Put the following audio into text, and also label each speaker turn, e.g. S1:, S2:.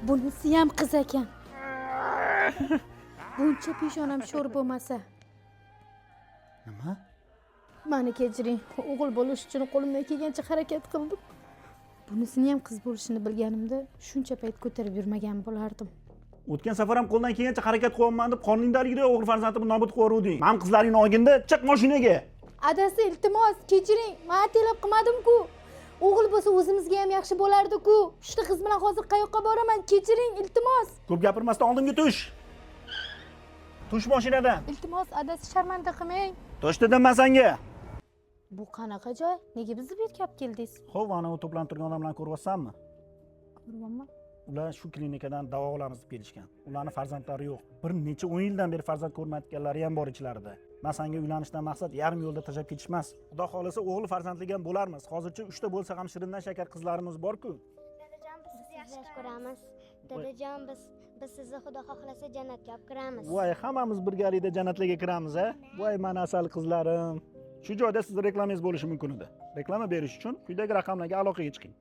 S1: Bunisi ham qiz ekan. Buncha peshonam sho'r bo'lmasa.
S2: Nima?
S1: Meni kechiring. O'g'il bo'lish uchun qo'limdan kelgancha harakat qildim. Bunisini ham qiz bo'lishini bilganimda shuncha payt ko'tarib yurmagan bo'lardim.
S2: O'tgan safar ham qo'ldan kelgancha harakat qilyapman deb qoningdaligida o'g'il farzandimni nobud qilib yuruvding. Men qizlaringni olganda chiq mashinaga.
S1: Adasi, iltimos, kechiring. Men telab qilmadim-ku. O'g'il bo'lsa o'zimizga ham yaxshi bo'lardi-ku. Shunday qiz bilan hozir qayoqqa boraman? Kechiring, iltimos.
S2: Ko'p gapirmasdan oldimga tush. Tush mashinadan.
S1: Iltimos, adasi, sharmanda qilmang.
S2: Tush dedim men senga.
S1: Bu qanaqa joy? Nega bizni bu yerga olib keldingiz?
S2: Xo'p, ana u to'planib turgan odamlarni ko'ryapsanmi?
S1: Ko'ryapman.
S2: Ular shu klinikadan davo olamiz deb kelishgan. Ularning farzandlari yo'q. Bir necha 10 yildan beri farzand ko'rmayotganlari ham bor ichlarida. Men senga uylanishdan maqsad yarim yo'lda tashlab ketish emas. Xudo xolasa o'g'il farzandli ham bo'larmiz. Hozircha 3 ta bo'lsa ham shirindan shakar qizlarimiz bor-ku.
S3: Dadajon, biz sizni yaxshi ko'ramiz. Dadajon, biz sizni xudo xohlasa jannatga olib kiramiz.
S2: Voy, hammamiz birgalikda jannatlarga kiramiz, a? Voy, mana asal qizlarim. Shu joyda sizning reklamangiz bo'lishi mumkin edi. Reklama berish uchun quyidagi raqamlarga aloqaga chiqing.